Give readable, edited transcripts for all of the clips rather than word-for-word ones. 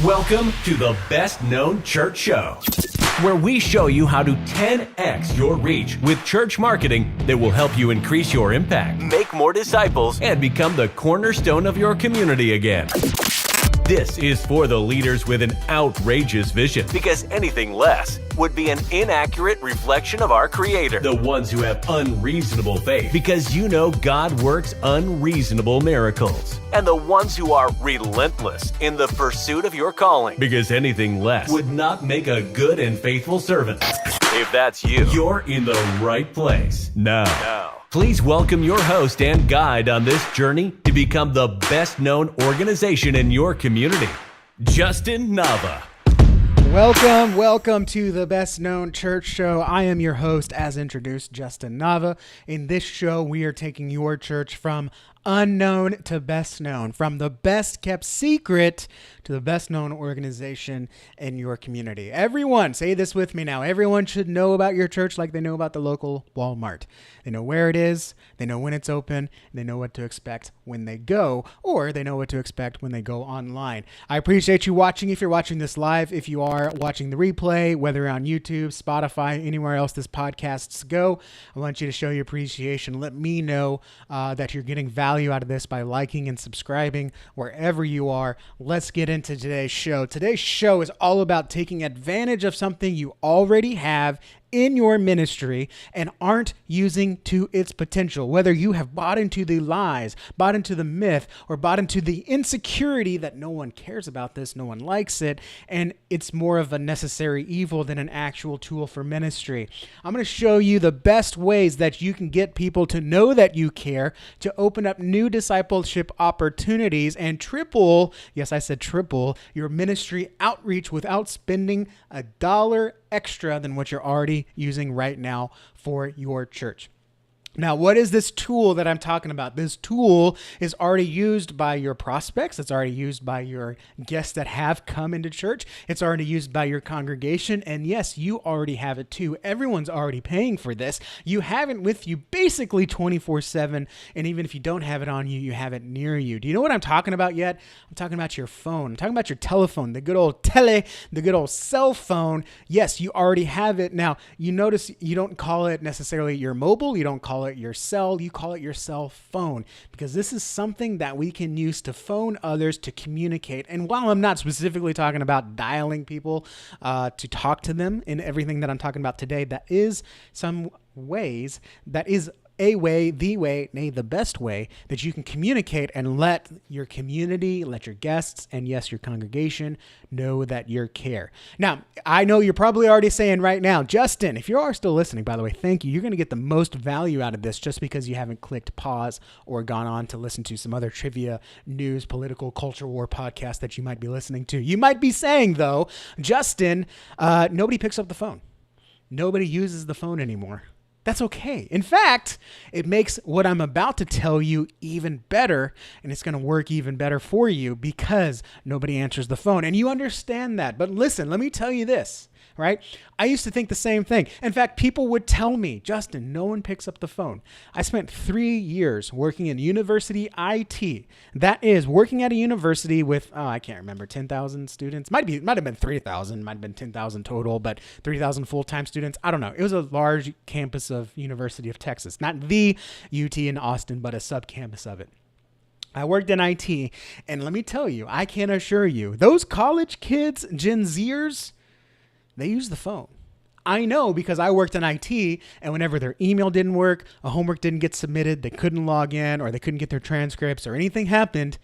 Welcome to the Best Known Church Show, where we show you how to 10x your reach with church marketing that will help you increase your impact, make more disciples, and become the cornerstone of your community again. This is for the leaders with an outrageous vision, because anything less would be an inaccurate reflection of our Creator. The ones who have unreasonable faith, because you know God works unreasonable miracles. And the ones who are relentless in the pursuit of your calling, because anything less would not make a good and faithful servant. If that's you, you're in the right place. Now, please welcome your host and guide on this journey to become the best known organization in your community, Justin Nava. Welcome to the Best Known Church Show. I am your host, as introduced, Justin Nava. In this show, we are taking your church from unknown to best known, from the best kept secret to the best known organization in your community. Everyone, say this with me now, everyone should know about your church like they know about the local Walmart. They know where it is, they know when it's open, they know what to expect when they go, or they know what to expect when they go online. I appreciate you watching. If you're watching this live, if you are watching the replay, whether on YouTube, Spotify, anywhere else this podcasts go, I want you to show your appreciation. Let me know that you're getting value out of this by liking and subscribing wherever you are. Let's get into today's show. Today's show is all about taking advantage of something you already have in your ministry and aren't using to its potential. Whether you have bought into the lies, bought into the myth, or bought into the insecurity that no one cares about this, no one likes it, and it's more of a necessary evil than an actual tool for ministry. I'm going to show you the best ways that you can get people to know that you care, to open up new discipleship opportunities, and triple, yes, I said triple, your ministry outreach without spending a dollar extra than what you're already using right now for your church. Now, what is this tool that I'm talking about? This tool is already used by your prospects. It's already used by your guests that have come into church. It's already used by your congregation. And yes, you already have it too. Everyone's already paying for this. You have it with you basically 24/7. And even if you don't have it on you, you have it near you. Do you know what I'm talking about yet? I'm talking about your phone. I'm talking about your telephone, the good old tele, the good old cell phone. Yes, you already have it. Now, you notice you don't call it necessarily your mobile. You don't call it your cell, you call it your cell phone, because this is something that we can use to phone others, to communicate. And while I'm not specifically talking about dialing people to talk to them in everything that I'm talking about today, that is some ways, that is a way, nay, the best way that you can communicate and let your community, let your guests, and yes, your congregation know that you care. Now, I know you're probably already saying right now, Justin, if you are still listening, by the way, thank you. You're going to get the most value out of this just because you haven't clicked pause or gone on to listen to some other trivia, news, political, culture war podcast that you might be listening to. You might be saying, though, Justin, nobody picks up the phone. Nobody uses the phone anymore. That's okay. In fact, it makes what I'm about to tell you even better, and it's going to work even better for you because nobody answers the phone. And you understand that. But listen, let me tell you this, right? I used to think the same thing. In fact, people would tell me, Justin, no one picks up the phone. I spent 3 years working in university IT. That is working at a university with, I can't remember, 10,000 students. Might have been 3,000, might have been 10,000 total, but 3,000 full-time students. I don't know. It was a large campus of University of Texas, not the UT in Austin, but a sub-campus of it. I worked in IT, and let me tell you, I can assure you, those college kids, Gen Zers, they use the phone. I know because I worked in IT, and whenever their email didn't work, a homework didn't get submitted, they couldn't log in, or they couldn't get their transcripts, or anything happened,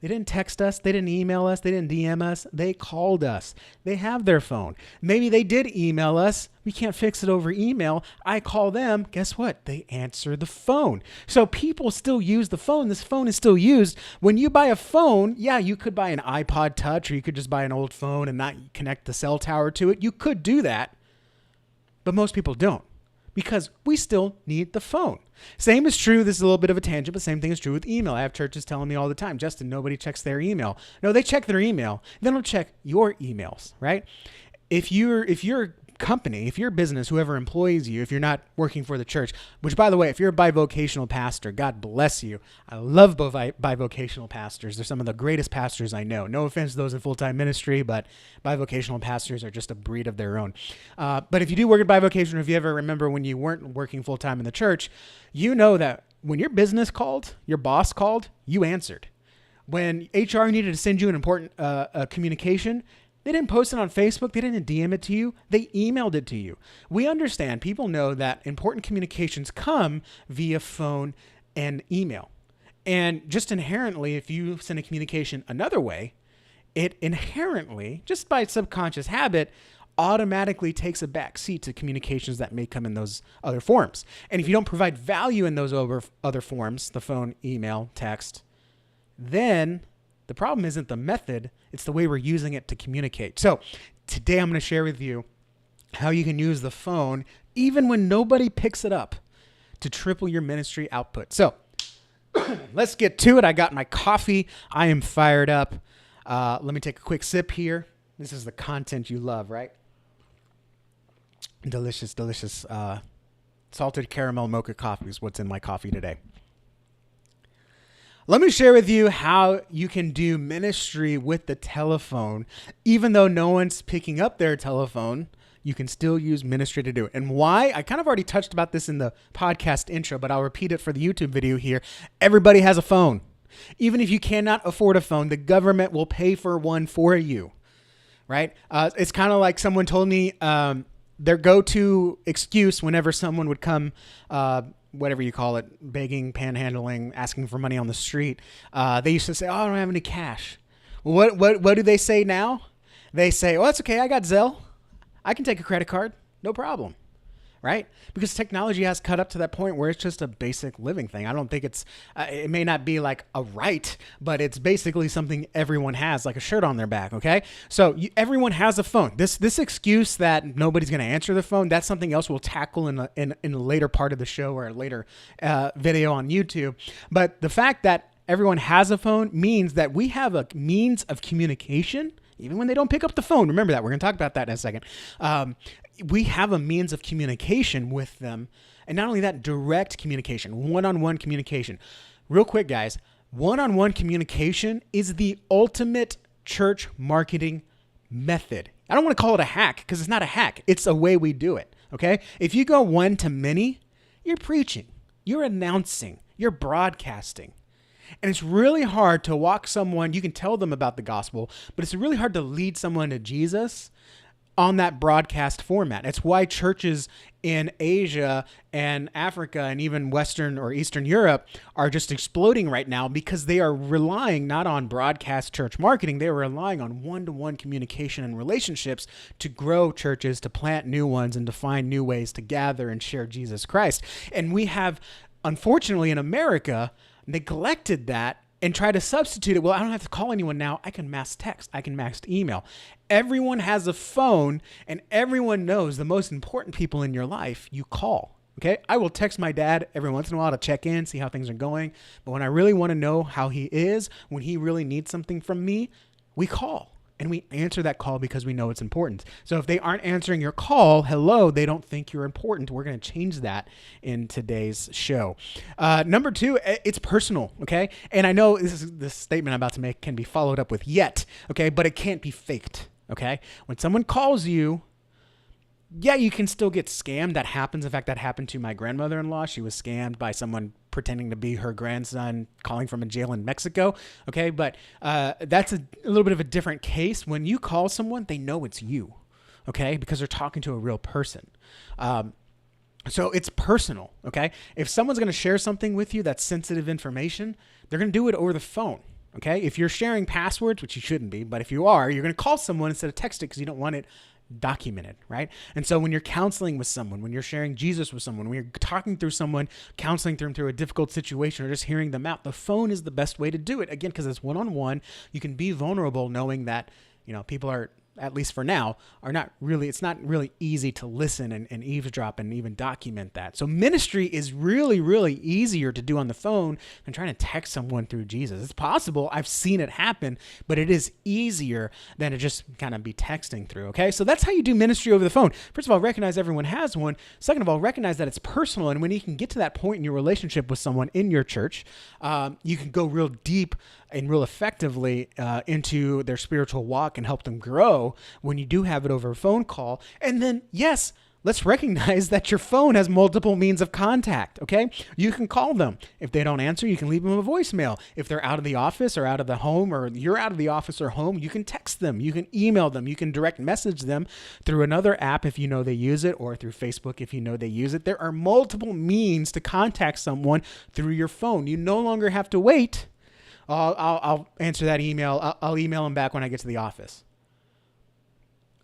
they didn't text us, they didn't email us, they didn't DM us, they called us. They have their phone. Maybe they did email us. We can't fix it over email. I call them. Guess what? They answer the phone. So people still use the phone. This phone is still used. When you buy a phone, yeah, you could buy an iPod Touch, or you could just buy an old phone and not connect the cell tower to it. You could do that, but most people don't, because we still need the phone. Same is true. This is a little bit of a tangent, but same thing is true with email. I have churches telling me all the time, Justin, nobody checks their email. No, they check their email. They don't check your emails, right? If you're company, if your business, whoever employs you, if you're not working for the church, which by the way, if you're a bivocational pastor, God bless you. I love bivocational pastors. They're some of the greatest pastors I know. No offense to those in full-time ministry, but bivocational pastors are just a breed of their own. But if you do work at bivocational, if you ever remember when you weren't working full-time in the church, you know that when your business called, your boss called, you answered. When HR needed to send you an important communication, they didn't post it on Facebook. They didn't DM it to you. They emailed it to you. We understand. People know that important communications come via phone and email. And just inherently, if you send a communication another way, it inherently, just by subconscious habit, automatically takes a back seat to communications that may come in those other forms. And if you don't provide value in those other forms, the phone, email, text, then the problem isn't the method, it's the way we're using it to communicate. So today I'm going to share with you how you can use the phone, even when nobody picks it up, to triple your ministry output. So let's get to it. I got my coffee. I am fired up. Let me take a quick sip here. This is the content you love, right? Delicious, delicious salted caramel mocha coffee is what's in my coffee today. Let me share with you how you can do ministry with the telephone. Even though no one's picking up their telephone, you can still use ministry to do it. And why? I kind of already touched about this in the podcast intro, but I'll repeat it for the YouTube video here. Everybody has a phone. Even if you cannot afford a phone, the government will pay for one for you, right? It's kind of like someone told me their go-to excuse whenever someone would come whatever you call it, begging, panhandling, asking for money on the street. They used to say, "Oh, I don't have any cash." Well, what do they say now? They say, "Oh, that's okay. I got Zelle. I can take a credit card. No problem." Right? Because technology has cut up to that point where it's just a basic living thing. I don't think it may not be like a right, but it's basically something everyone has, like a shirt on their back. Okay. So everyone has a phone. This excuse that nobody's going to answer the phone, that's something else we'll tackle in a later part of the show or a later video on YouTube. But the fact that everyone has a phone means that we have a means of communication, even when they don't pick up the phone. Remember that. We're going to talk about that in a second. We have a means of communication with them. And not only that, direct communication, one-on-one communication. Real quick, guys, one-on-one communication is the ultimate church marketing method. I don't want to call it a hack because it's not a hack. It's a way we do it, okay? If you go one to many, you're preaching, you're announcing, you're broadcasting. And it's really hard to walk someone, you can tell them about the gospel, but it's really hard to lead someone to Jesus on that broadcast format. It's why churches in Asia and Africa and even Western or Eastern Europe are just exploding right now, because they are relying not on broadcast church marketing, they are relying on one-to-one communication and relationships to grow churches, to plant new ones, and to find new ways to gather and share Jesus Christ. And we have, unfortunately in America, neglected that and try to substitute it. Well, I don't have to call anyone now. I can mass text. I can mass email. Everyone has a phone, and everyone knows the most important people in your life you call. Okay. I will text my dad every once in a while to check in, see how things are going. But when I really want to know how he is, when he really needs something from me, we call. And we answer that call because we know it's important. So if they aren't answering your call, hello, they don't think you're important. We're going to change that in today's show. Number two, it's personal, okay? And I know this statement I'm about to make can be followed up with yet, okay? But it can't be faked, okay? When someone calls you, yeah, you can still get scammed. That happens. In fact, that happened to my grandmother-in-law. She was scammed by someone pretending to be her grandson calling from a jail in Mexico. Okay, but that's a little bit of a different case. When you call someone, they know it's you, okay, because they're talking to a real person. So it's personal, okay? If someone's going to share something with you that's sensitive information, they're going to do it over the phone. Okay, if you're sharing passwords, which you shouldn't be, but if you are, you're going to call someone instead of text it because you don't want it documented, right? And so when you're counseling with someone, when you're sharing Jesus with someone, when you're talking through someone, counseling them through a difficult situation, or just hearing them out, the phone is the best way to do it. Again, because it's one-on-one, you can be vulnerable knowing that, people are at least for now, it's not really easy to listen and eavesdrop and even document that. So ministry is really, really easier to do on the phone than trying to text someone through Jesus. It's possible. I've seen it happen, but it is easier than to just kind of be texting through. Okay. So that's how you do ministry over the phone. First of all, recognize everyone has one. Second of all, recognize that it's personal. And when you can get to that point in your relationship with someone in your church, you can go real deep and real effectively into their spiritual walk and help them grow when you do have it over a phone call. And then, yes, let's recognize that your phone has multiple means of contact, okay? You can call them. If they don't answer, you can leave them a voicemail. If they're out of the office or out of the home, or you're out of the office or home, you can text them. You can email them. You can direct message them through another app if you know they use it, or through Facebook if you know they use it. There are multiple means to contact someone through your phone. You no longer have to wait. I'll answer that email. I'll email them back when I get to the office.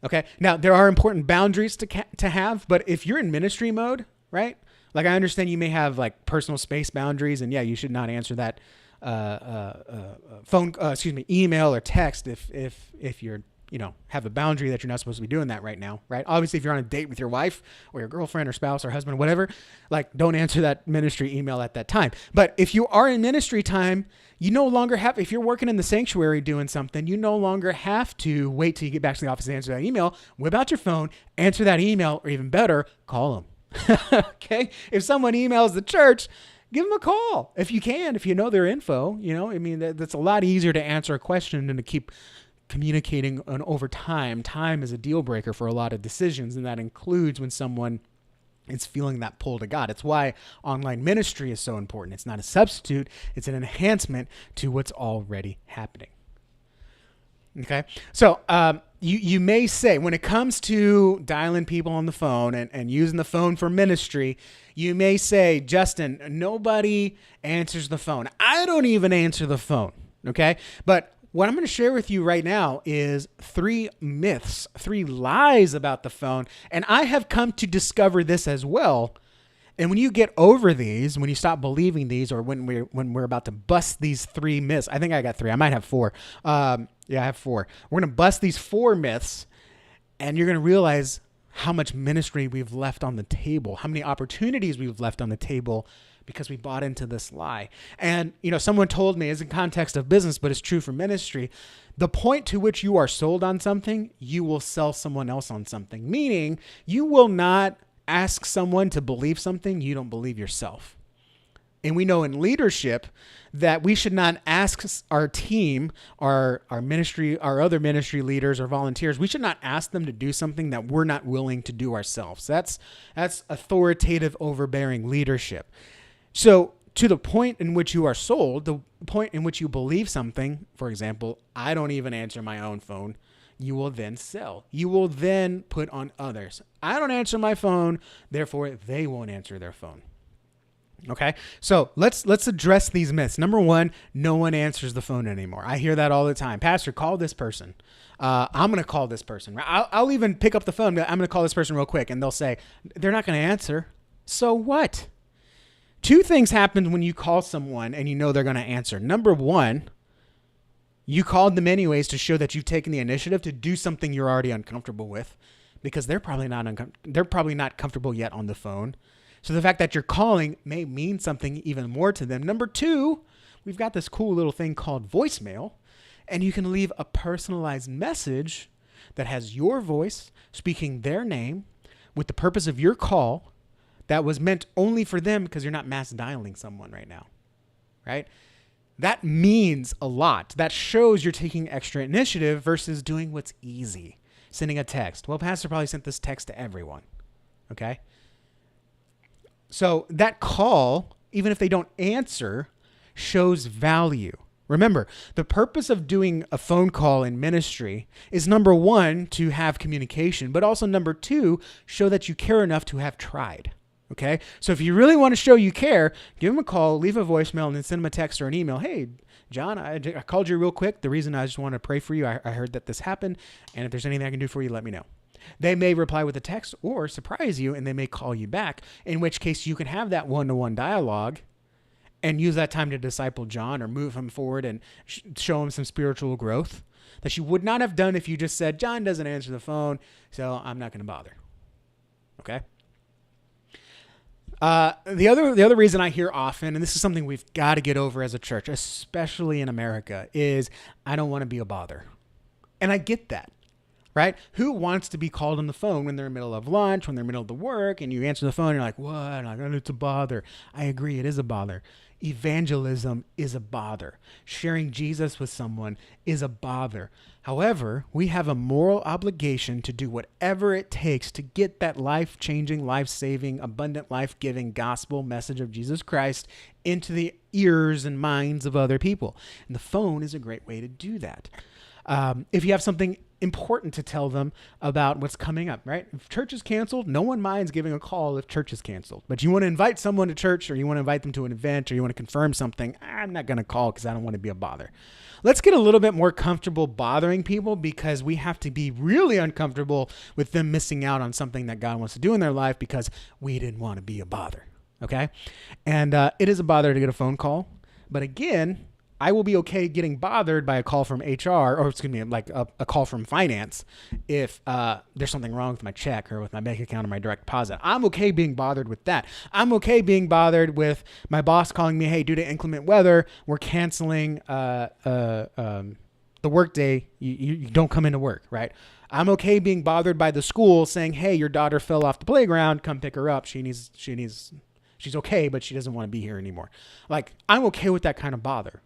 Okay. Now, there are important boundaries to have, but if you're in ministry mode, right? Like, I understand you may have like personal space boundaries, and yeah, you should not answer that email or text if you're, have a boundary that you're not supposed to be doing that right now, right? Obviously, if you're on a date with your wife or your girlfriend or spouse or husband, whatever, like, don't answer that ministry email at that time. But if you are in ministry time, you no longer have, if you're working in the sanctuary doing something, you no longer have to wait till you get back to the office and answer that email. Whip out your phone, answer that email, or even better, call them. Okay? If someone emails the church, give them a call if you can, if you know their info. That's a lot easier to answer a question than to keep communicating over time. Time is a deal breaker for a lot of decisions, and that includes when someone is feeling that pull to God. It's why online ministry is so important. It's not a substitute. It's an enhancement to what's already happening. Okay? So you may say, when it comes to dialing people on the phone and using the phone for ministry, you may say, Justin, nobody answers the phone. I don't even answer the phone. Okay? But what I'm going to share with you right now is 3 myths, 3 lies about the phone. And I have come to discover this as well. And when you get over these, when you stop believing these, or when we're about to bust these 3 myths, I think I got 3. I might have 4. I have 4. We're going to bust these 4 myths, and you're going to realize how much ministry we've left on the table, how many opportunities we've left on the table because we bought into this lie. And, someone told me, it's in context of business, but it's true for ministry, the point to which you are sold on something, you will sell someone else on something. Meaning, you will not ask someone to believe something you don't believe yourself. And we know in leadership that we should not ask our team, our ministry, our other ministry leaders or volunteers, we should not ask them to do something that we're not willing to do ourselves. That's authoritative, overbearing leadership. So to the point in which you are sold, the point in which you believe something, for example, I don't even answer my own phone, you will then sell. You will then put on others. I don't answer my phone, therefore they won't answer their phone. Okay, so let's address these myths. Number 1, no one answers the phone anymore. I hear that all the time. Pastor, call this person. I'm going to call this person. I'll even pick up the phone. I'm going to call this person real quick, and they'll say, they're not going to answer. So what? 2 things happen when you call someone and you know they're going to answer. Number 1, you called them anyways to show that you've taken the initiative to do something you're already uncomfortable with, because they're probably not comfortable yet on the phone. So the fact that you're calling may mean something even more to them. Number 2, we've got this cool little thing called voicemail, and you can leave a personalized message that has your voice speaking their name with the purpose of your call that was meant only for them, because you're not mass dialing someone right now, right? That means a lot. That shows you're taking extra initiative versus doing what's easy. Sending a text. Well, Pastor probably sent this text to everyone, okay? So that call, even if they don't answer, shows value. Remember, the purpose of doing a phone call in ministry is, number 1, to have communication, but also number 2, show that you care enough to have tried. Okay. So if you really want to show you care, give them a call, leave a voicemail, and then send them a text or an email. Hey, John, I called you real quick. The reason I just want to pray for you, I heard that this happened. And if there's anything I can do for you, let me know. They may reply with a text or surprise you, and they may call you back, in which case you can have that one-to-one dialogue and use that time to disciple John or move him forward and show him some spiritual growth that you would not have done if you just said, John doesn't answer the phone, so I'm not going to bother. Okay? The other reason I hear often, and this is something we've got to get over as a church, especially in America, is I don't want to be a bother. And I get that, right? Who wants to be called on the phone when they're in the middle of lunch, when they're in the middle of the work, and you answer the phone and you're like, what? I'm like, it's a bother. I agree, it is a bother. Evangelism is a bother. Sharing Jesus with someone is a bother. However, we have a moral obligation to do whatever it takes to get that life-changing, life-saving, abundant, life-giving gospel message of Jesus Christ into the ears and minds of other people. And the phone is a great way to do that. If you have something important to tell them about what's coming up, right? If church is canceled, no one minds giving a call if church is canceled. But you want to invite someone to church, or you want to invite them to an event, or you want to confirm something, I'm not going to call because I don't want to be a bother. Let's get a little bit more comfortable bothering people, because we have to be really uncomfortable with them missing out on something that God wants to do in their life because we didn't want to be a bother. Okay. And it is a bother to get a phone call. But again, I will be okay getting bothered by a call from HR, or excuse me, like a call from finance if there's something wrong with my check or with my bank account or my direct deposit. I'm okay being bothered with that. I'm okay being bothered with my boss calling me, hey, due to inclement weather, we're canceling the work day. You don't come into work, right? I'm okay being bothered by the school saying, hey, your daughter fell off the playground. Come pick her up. She's okay, but she doesn't want to be here anymore. Like, I'm okay with that kind of bother.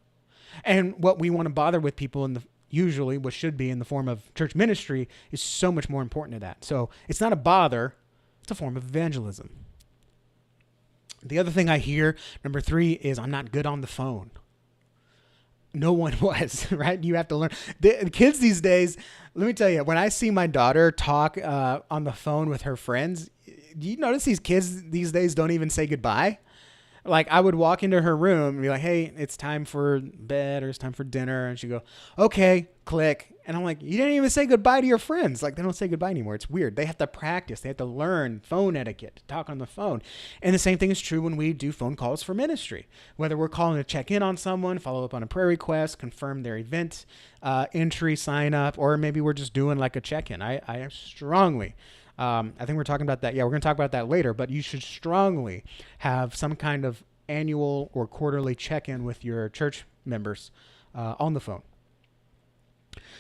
And what we want to bother with people usually what should be in the form of church ministry is so much more important to that. So it's not a bother, it's a form of evangelism. The other thing I hear, number 3, is I'm not good on the phone. No one was, right? You have to learn. The kids these days, let me tell you, when I see my daughter talk on the phone with her friends, do you notice these kids these days don't even say goodbye? Like, I would walk into her room and be like, hey, it's time for bed or it's time for dinner. And she'd go, okay, click. And I'm like, you didn't even say goodbye to your friends. Like, they don't say goodbye anymore. It's weird. They have to practice. They have to learn phone etiquette to talk on the phone. And the same thing is true when we do phone calls for ministry. Whether we're calling to check in on someone, follow up on a prayer request, confirm their event entry, sign up, or maybe we're just doing like a check-in. I strongly I think we're talking about that. Yeah, we're going to talk about that later, but you should strongly have some kind of annual or quarterly check-in with your church members on the phone.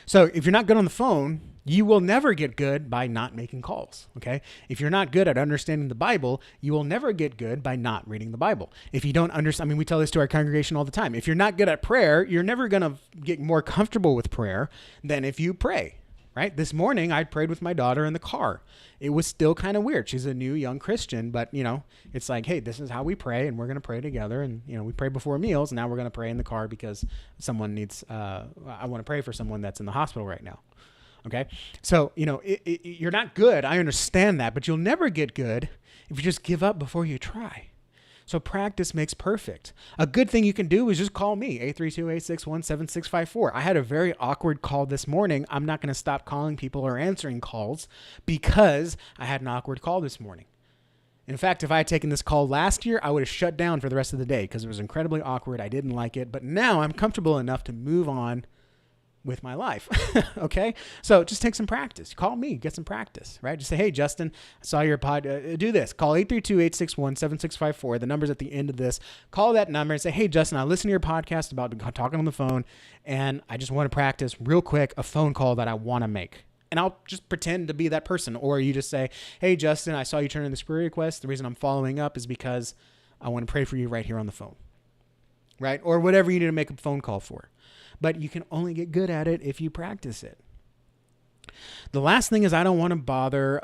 So if you're not good on the phone, you will never get good by not making calls, okay? If you're not good at understanding the Bible, you will never get good by not reading the Bible. If you don't understand, I mean, we tell this to our congregation all the time. If you're not good at prayer, you're never going to get more comfortable with prayer than if you pray. Right? This morning, I prayed with my daughter in the car. It was still kind of weird. She's a new young Christian, but it's like, hey, this is how we pray, and we're going to pray together. And, we pray before meals. And now we're going to pray in the car because someone needs, I want to pray for someone that's in the hospital right now. Okay. So, you're not good. I understand that, but you'll never get good if you just give up before you try. So practice makes perfect. A good thing you can do is just call me, 832-861-7654. I had a very awkward call this morning. I'm not going to stop calling people or answering calls because I had an awkward call this morning. In fact, if I had taken this call last year, I would have shut down for the rest of the day because it was incredibly awkward. I didn't like it, but now I'm comfortable enough to move on with my life. Okay. So just take some practice. Call me, get some practice, right? Just say, hey, Justin, I saw your pod. Do this. Call 832-861-7654. The number's at the end of this. Call that number and say, hey, Justin, I listened to your podcast about talking on the phone, and I just want to practice real quick a phone call that I want to make. And I'll just pretend to be that person. Or you just say, hey, Justin, I saw you turn in this prayer request. The reason I'm following up is because I want to pray for you right here on the phone, right? Or whatever you need to make a phone call for. But you can only get good at it if you practice it. The last thing is I don't want to bother.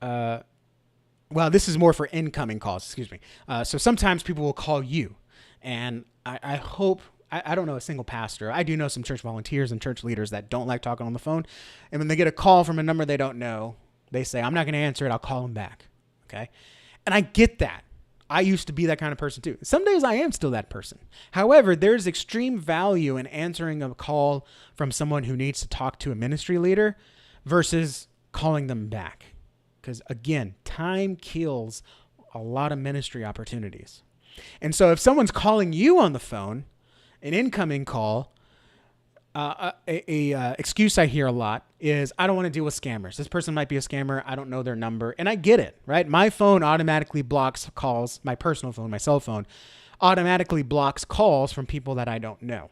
Well, this is more for incoming calls. Excuse me. So sometimes people will call you, and I hope. I don't know a single pastor. I do know some church volunteers and church leaders that don't like talking on the phone. And when they get a call from a number they don't know, they say, I'm not going to answer it. I'll call them back. Okay. And I get that. I used to be that kind of person too. Some days I am still that person. However, there's extreme value in answering a call from someone who needs to talk to a ministry leader versus calling them back. Because again, time kills a lot of ministry opportunities. And so if someone's calling you on the phone, an incoming call, excuse I hear a lot is, I don't want to deal with scammers. This person might be a scammer. I don't know their number. And I get it, right? My phone automatically blocks calls. My personal phone, my cell phone, automatically blocks calls from people that I don't know.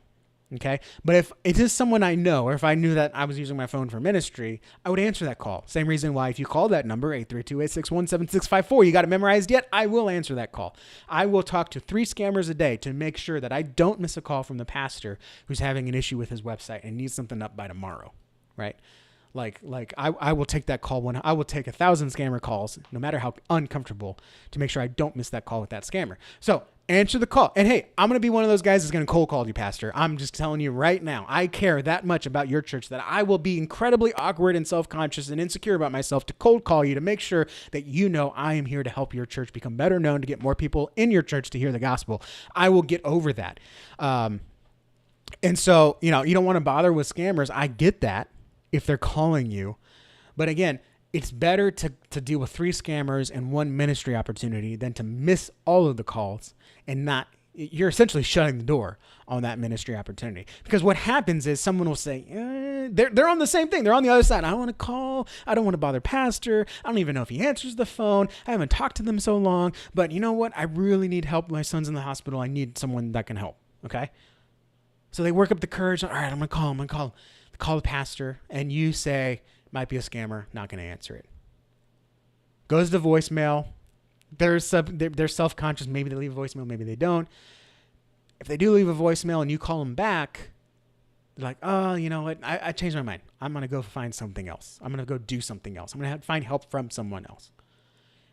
Okay. But if it is someone I know, or if I knew that I was using my phone for ministry, I would answer that call. Same reason why if you call that number, 832-861-7654, you got it memorized yet? I will answer that call. I will talk to 3 scammers a day to make sure that I don't miss a call from the pastor who's having an issue with his website and needs something up by tomorrow. Right. Like I will take that call I will take 1,000 scammer calls, no matter how uncomfortable, to make sure I don't miss that call with that scammer. So answer the call. And hey, I'm going to be one of those guys that's going to cold call you, pastor. I'm just telling you right now, I care that much about your church that I will be incredibly awkward and self-conscious and insecure about myself to cold call you to make sure that you know I am here to help your church become better known, to get more people in your church to hear the gospel. I will get over that. And so, you don't want to bother with scammers. I get that if they're calling you. But again, it's better to deal with 3 scammers and 1 ministry opportunity than to miss all of the calls and you're essentially shutting the door on that ministry opportunity. Because what happens is someone will say, they're on the same thing. They're on the other side. I want to call. I don't want to bother pastor. I don't even know if he answers the phone. I haven't talked to them so long, but you know what? I really need help. My son's in the hospital. I need someone that can help. Okay. So they work up the courage. All right, I'm going to call him. Call the pastor, and you say, might be a scammer, not going to answer it. Goes to voicemail. They're self-conscious. Maybe they leave a voicemail, maybe they don't. If they do leave a voicemail and you call them back, they're like, oh, you know what? I changed my mind. I'm going to go find something else. I'm going to go do something else. I'm going to find help from someone else.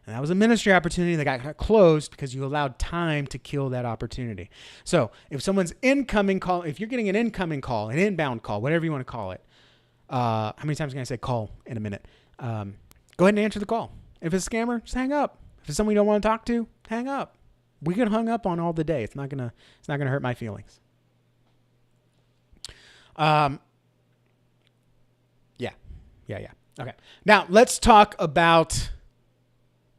And that was a ministry opportunity that got closed because you allowed time to kill that opportunity. So if someone's incoming call, if you're getting an incoming call, an inbound call, whatever you want to call it, how many times can I say call in a minute? Go ahead and answer the call. If it's a scammer, just hang up. If it's someone you don't want to talk to, hang up. We get hung up on all the day. It's not gonna hurt my feelings. Yeah. Okay. Now let's talk about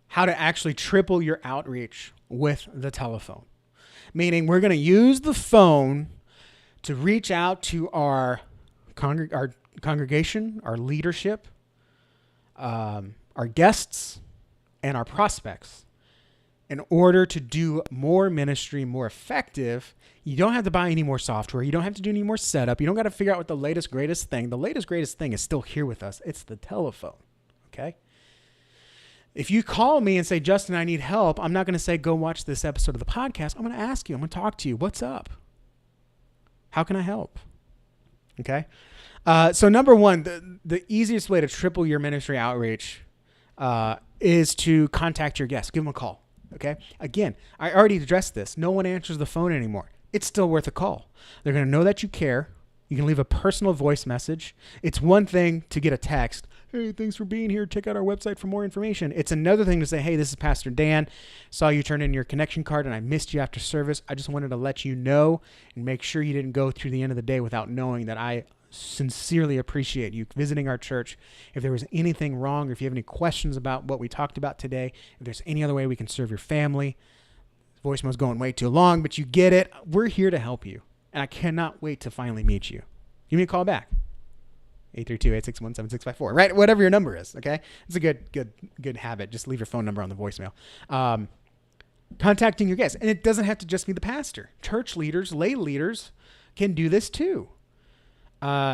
how to actually triple your outreach with the telephone. Meaning we're going to use the phone to reach out to our congregation, our leadership, our guests, and our prospects in order to do more ministry, more effective. You don't have to buy any more software. You don't have to do any more setup. You don't got to figure out what the latest, greatest thing. The latest, greatest thing is still here with us. It's the telephone. Okay. If you call me and say, Justin, I need help, I'm not going to say, go watch this episode of the podcast. I'm going to ask you, I'm going to talk to you. What's up? How can I help? Okay. So number one, the easiest way to triple your ministry outreach is to contact your guests. Give them a call. Okay. Again, I already addressed this. No one answers the phone anymore. It's still worth a call. They're going to know that you care. You can leave a personal voice message. It's one thing to get a text. Hey, thanks for being here. Check out our website for more information. It's another thing to say, hey, this is Pastor Dan. Saw you turn in your connection card and I missed you after service. I just wanted to let you know and make sure you didn't go through the end of the day without knowing that I sincerely appreciate you visiting our church. If there was anything wrong or if you have any questions about what we talked about today, if there's any other way we can serve your family, voicemail's going way too long, but you get it. We're here to help you. And I cannot wait to finally meet you. Give me a call back. 832-861-7654, right? Whatever your number is, okay? It's a good habit. Just leave your phone number on the voicemail. Contacting your guests. And it doesn't have to just be the pastor. Church leaders, lay leaders can do this too.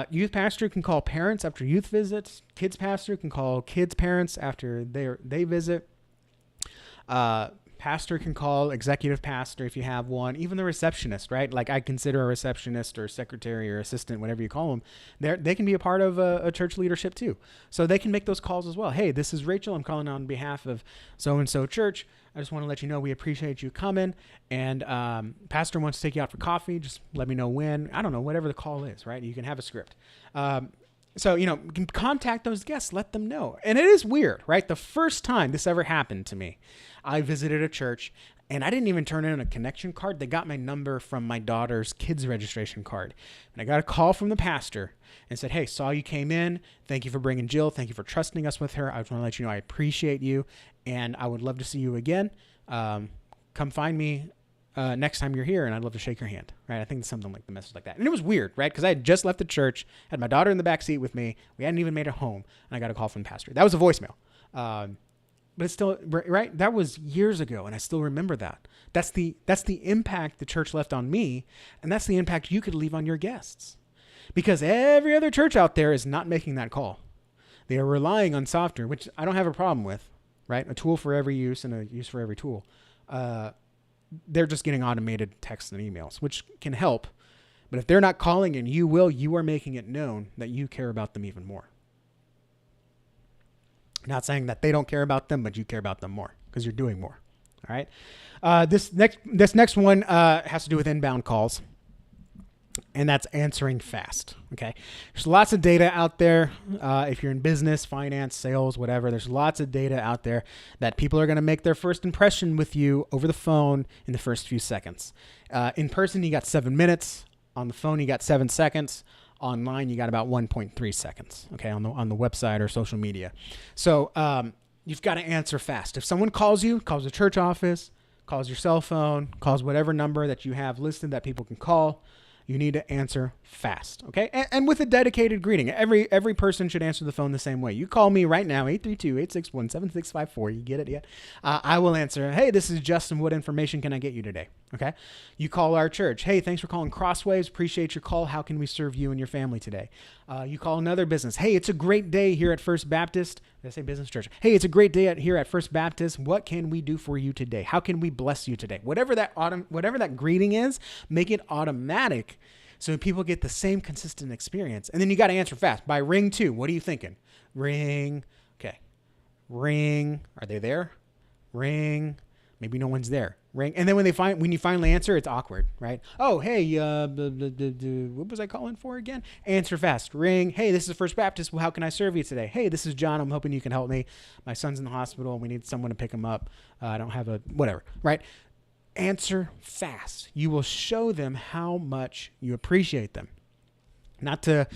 Youth pastor can call parents after youth visits. Kids pastor can call kids parents after they visit. Pastor can call executive pastor if you have one, even the receptionist, right? Like I consider a receptionist or secretary or assistant, whatever you call them, they can be a part of a church leadership too. So they can make those calls as well. Hey, this is Rachel. I'm calling on behalf of so-and-so church. I just want to let you know we appreciate you coming. And pastor wants to take you out for coffee. Just let me know when. I don't know, whatever the call is, right? You can have a script. So, you can contact those guests, let them know. And it is weird, right? The first time this ever happened to me, I visited a church and I didn't even turn in a connection card. They got my number from my daughter's kids registration card. And I got a call from the pastor and said, hey, saw you came in. Thank you for bringing Jill. Thank you for trusting us with her. I just want to let you know I appreciate you and I would love to see you again. Come find me next time you're here, and I'd love to shake your hand, right? I think it's something like the message like that. And it was weird, right? Because I had just left the church, had my daughter in the back seat with me. We hadn't even made it home, and I got a call from the pastor. That was a voicemail. But it's still, right? That was years ago, and I still remember that. That's the impact the church left on me, and that's the impact you could leave on your guests. Because every other church out there is not making that call. They are relying on software, which I don't have a problem with, right? A tool for every use and a use for every tool. They're just getting automated texts and emails, which can help. But if they're not calling and you are making it known that you care about them even more. Not saying that they don't care about them, but you care about them more because you're doing more. All right. This next one has to do with inbound calls, and that's answering fast. Okay. There's lots of data out there. If you're in business, finance, sales, whatever, there's lots of data out there that people are going to make their first impression with you over the phone in the first few seconds. In person, you got 7 minutes. On the phone, you got 7 seconds. Online, you got about 1.3 seconds, okay, on the website or social media. So you've got to answer fast. If someone calls you, calls the church office, calls your cell phone, calls whatever number that you have listed that people can call, you need to answer fast, okay? And with a dedicated greeting. Every person should answer the phone the same way. You call me right now, 832-861-7654. You get it yet? I will answer, hey, this is Justin. What information can I get you today? Okay? You call our church. Hey, thanks for calling Crosswaves. Appreciate your call. How can we serve you and your family today? You call another business. Hey, it's a great day here at First Baptist. Did I say business church? Hey, it's a great day here at First Baptist. What can we do for you today? How can we bless you today? Whatever that greeting is, make it automatic so people get the same consistent experience. And then you got to answer fast. By ring 2, what are you thinking? Ring. Okay. Ring. Are they there? Ring. Maybe no one's there. Ring. And then when you finally answer, it's awkward, right? Oh, hey, what was I calling for again? Answer fast. Ring. Hey, this is First Baptist. Well, how can I serve you today? Hey, this is John. I'm hoping you can help me. My son's in the hospital. We need someone to pick him up. I don't have whatever, right? Answer fast. You will show them how much you appreciate them. Not to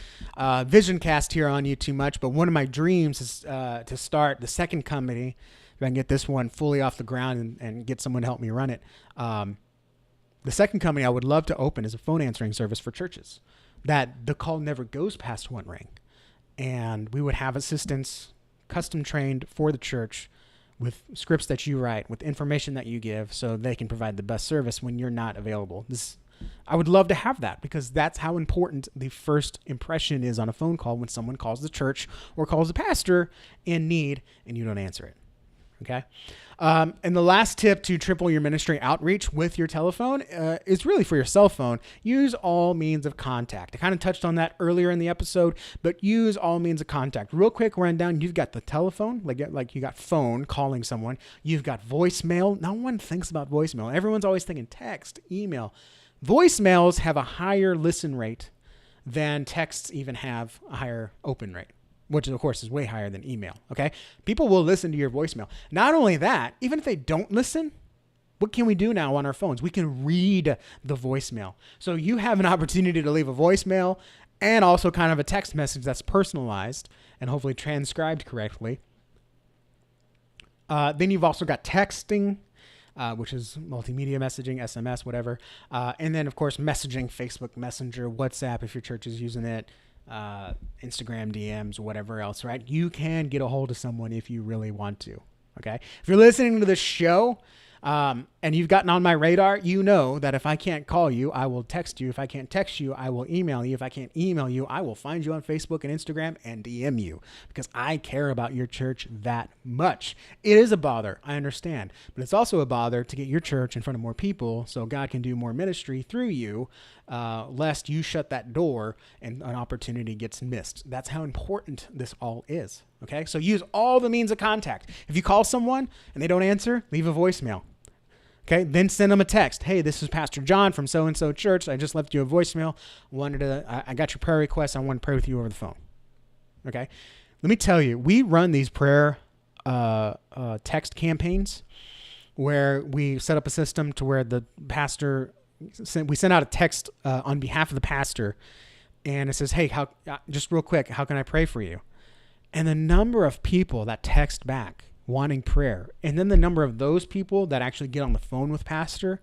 vision cast here on you too much, but one of my dreams is to start the second company. If I can get this one fully off the ground and get someone to help me run it. The second company I would love to open is a phone answering service for churches that the call never goes past one ring. And we would have assistants custom trained for the church with scripts that you write, with information that you give so they can provide the best service when you're not available. I would love to have that because that's how important the first impression is on a phone call when someone calls the church or calls the pastor in need and you don't answer it. Okay. And the last tip to triple your ministry outreach with your telephone is really for your cell phone. Use all means of contact. I kind of touched on that earlier in the episode, but use all means of contact. Real quick rundown. You've got the telephone, like you got phone calling someone. You've got voicemail. No one thinks about voicemail. Everyone's always thinking text, email. Voicemails have a higher listen rate than texts even have a higher open rate, which of course is way higher than email. Okay. People will listen to your voicemail. Not only that, even if they don't listen, what can we do now on our phones? We can read the voicemail. So you have an opportunity to leave a voicemail and also kind of a text message that's personalized and hopefully transcribed correctly. Then you've also got texting, which is multimedia messaging, SMS, whatever. And then of course, messaging, Facebook Messenger, WhatsApp, if your church is using it, Instagram DMs, whatever else, right? You can get a hold of someone if you really want to. Okay. If you're listening to this show, and you've gotten on my radar, you know that if I can't call you, I will text you. If I can't text you, I will email you. If I can't email you, I will find you on Facebook and Instagram and DM you because I care about your church that much. It is a bother, I understand, but it's also a bother to get your church in front of more people so God can do more ministry through you, lest you shut that door and an opportunity gets missed. That's how important this all is. Okay, so use all the means of contact. If you call someone and they don't answer, leave a voicemail. Okay, then send them a text. Hey, this is Pastor John from so-and-so church. I just left you a voicemail. I got your prayer request. I want to pray with you over the phone. Okay, let me tell you, we run these prayer text campaigns where we set up a system to where the pastor, we send out a text on behalf of the pastor, and it says, hey, just real quick, how can I pray for you? And the number of people that text back wanting prayer, and then the number of those people that actually get on the phone with pastor,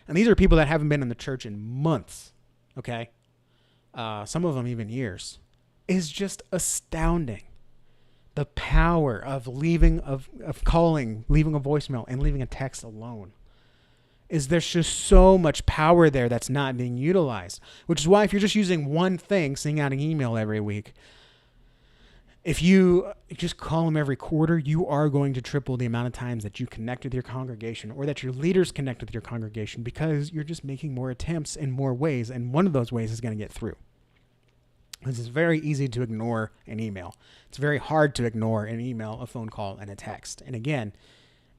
And these are people that haven't been in the church in months, okay? Some of them even years, is just astounding. The power of calling, leaving a voicemail, and leaving a text alone. There's just so much power there that's not being utilized. Which is why if you're just using one thing, sending out an email every week, if you just call them every quarter, you are going to triple the amount of times that you connect with your congregation or that your leaders connect with your congregation, because you're just making more attempts in more ways, and one of those ways is going to get through. It's very easy to ignore an email. It's very hard to ignore an email, a phone call, and a text. And again,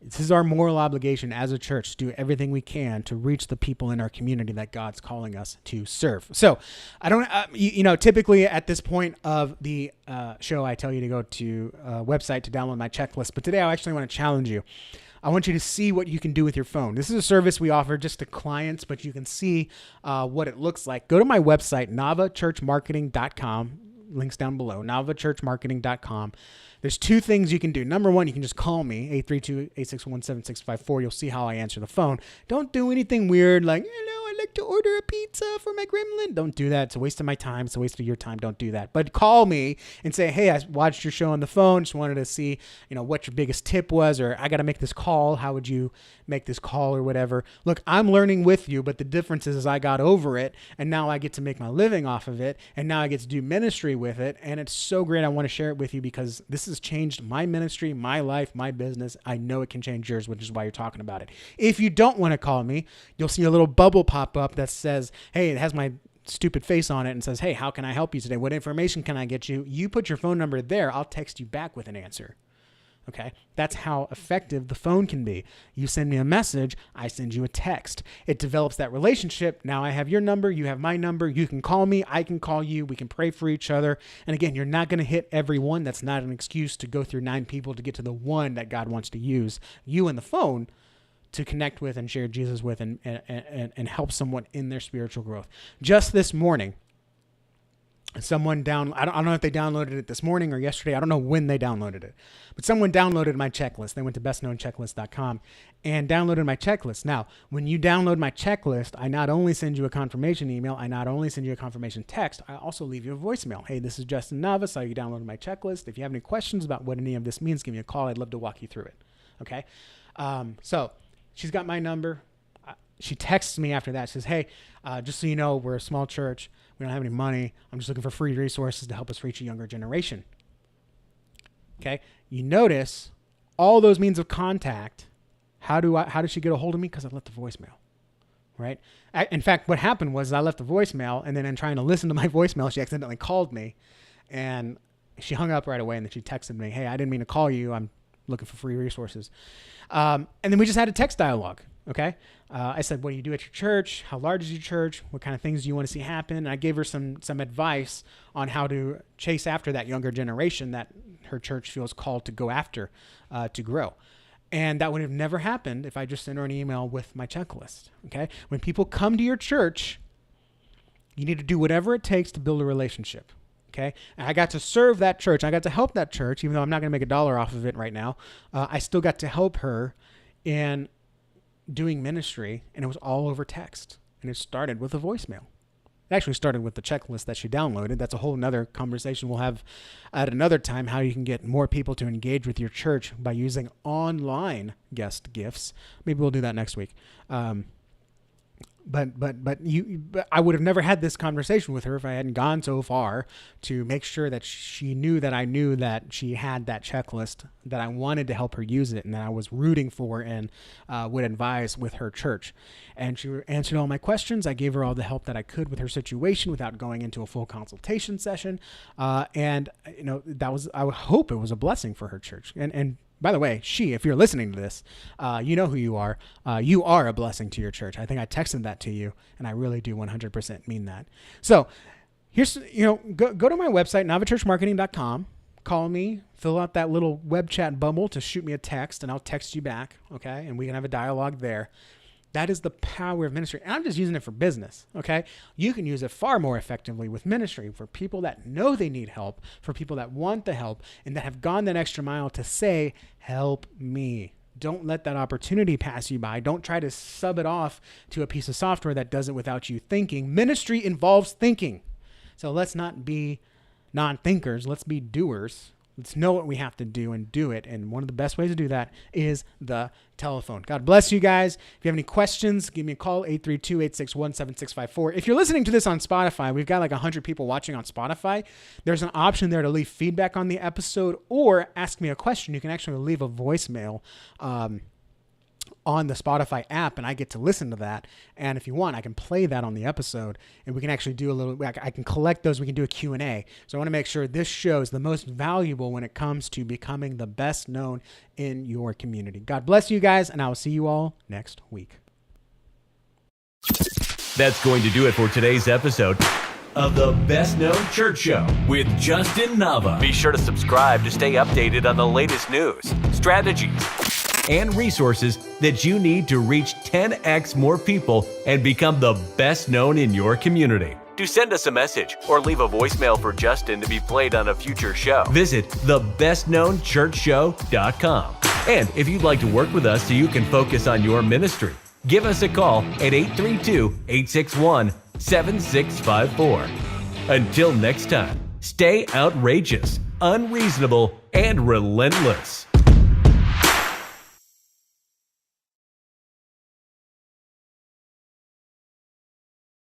this is our moral obligation as a church to do everything we can to reach the people in our community that God's calling us to serve. So I don't, typically at this point of the show, I tell you to go to a website to download my checklist. But today I actually want to challenge you. I want you to see what you can do with your phone. This is a service we offer just to clients, but you can see what it looks like. Go to my website, navachurchmarketing.com. Links down below, navachurchmarketing.com. There's two things you can do. Number one, you can just call me, 832-861-7654. You'll see how I answer the phone. Don't do anything weird like, hello, I'd like to order a pizza for my gremlin. Don't do that. It's a waste of my time. It's a waste of your time. Don't do that. But call me and say, hey, I watched your show on the phone. Just wanted to see, what your biggest tip was, or I got to make this call. How would you make this call or whatever? Look, I'm learning with you, but the difference is I got over it, and now I get to make my living off of it, and now I get to do ministry with it, and it's so great. I want to share it with you because this has changed my ministry, my life, my business. I know it can change yours, which is why you're talking about it. If you don't want to call me, you'll see a little bubble pop up that says, hey, it has my stupid face on it and says, hey, how can I help you today? What information can I get you? You put your phone number there. I'll text you back with an answer. Okay, that's how effective the phone can be. You send me a message, I send you a text. It develops that relationship. Now I have your number, you have my number. You can call me, I can call you. We can pray for each other. And again, you're not going to hit everyone. That's not an excuse to go through 9 people to get to the one that God wants to use you and the phone to connect with and share Jesus with and help someone in their spiritual growth. Just this morning, I don't know if they downloaded it this morning or yesterday. I don't know when they downloaded it, but someone downloaded my checklist. They went to bestknownchecklist.com and downloaded my checklist. Now, when you download my checklist, I not only send you a confirmation email, I not only send you a confirmation text, I also leave you a voicemail. Hey, this is Justin Nava. Saw you downloaded my checklist. If you have any questions about what any of this means, give me a call. I'd love to walk you through it. Okay. So she's got my number. She texts me after that. She says, hey, just so you know, we're a small church. We don't have any money. I'm just looking for free resources to help us reach a younger generation. Okay. You notice all those means of contact. How did she get a hold of me? Because I left the voicemail, right? In fact, what happened was I left the voicemail, and then in trying to listen to my voicemail, she accidentally called me, and she hung up right away. And then she texted me, hey, I didn't mean to call you. I'm looking for free resources. And then we just had a text dialogue. Okay. I said, what do you do at your church? How large is your church? What kind of things do you want to see happen? And I gave her some advice on how to chase after that younger generation that her church feels called to go after, to grow. And that would have never happened if I just sent her an email with my checklist. Okay. When people come to your church, you need to do whatever it takes to build a relationship. Okay. And I got to serve that church. I got to help that church, even though I'm not going to make $1 off of it right now. I still got to help her in doing ministry, and it was all over text. And it started with a voicemail. It actually started with the checklist that she downloaded. That's a whole nother conversation we'll have at another time, how you can get more people to engage with your church by using online guest gifts. Maybe we'll do that next week. But I would have never had this conversation with her if I hadn't gone so far to make sure that she knew that I knew that she had that checklist, that I wanted to help her use it, and that I was rooting for and would advise with her church. And she answered all my questions. I gave her all the help that I could with her situation without going into a full consultation session. And I would hope it was a blessing for her church. And by the way, if you're listening to this, you know who you are. You are a blessing to your church. I think I texted that to you, and I really do 100% mean that. So here's, go to my website, navachurchmarketing.com. Call me, fill out that little web chat bubble to shoot me a text, and I'll text you back, okay? And we can have a dialogue there. That is the power of ministry. And I'm just using it for business, okay? You can use it far more effectively with ministry for people that know they need help, for people that want the help, and that have gone that extra mile to say, help me, Don't let that opportunity pass you by. Don't try to sub it off to a piece of software that does it without you thinking. Ministry involves thinking. So let's not be non-thinkers. Let's be doers. Let's know what we have to do and do it. And one of the best ways to do that is the telephone. God bless you guys. If you have any questions, give me a call, 832-861-7654. If you're listening to this on Spotify, we've got like 100 people watching on Spotify. There's an option there to leave feedback on the episode or ask me a question. You can actually leave a voicemail on the Spotify app, and I get to listen to that. And if you want, I can play that on the episode, and we can actually do a little, I can collect those. We can do a Q&A. So I want to make sure this show is the most valuable when it comes to becoming the best known in your community. God bless you guys, and I will see you all next week. That's going to do it for today's episode of the Best Known Church Show with Justin Nava. Be sure to subscribe to stay updated on the latest news, strategies, and resources that you need to reach 10x more people and become the best known in your community. To send us a message or leave a voicemail for Justin to be played on a future show, visit thebestknownchurchshow.com. And if you'd like to work with us so you can focus on your ministry, give us a call at 832-861-7654. Until next time, stay outrageous, unreasonable, and relentless.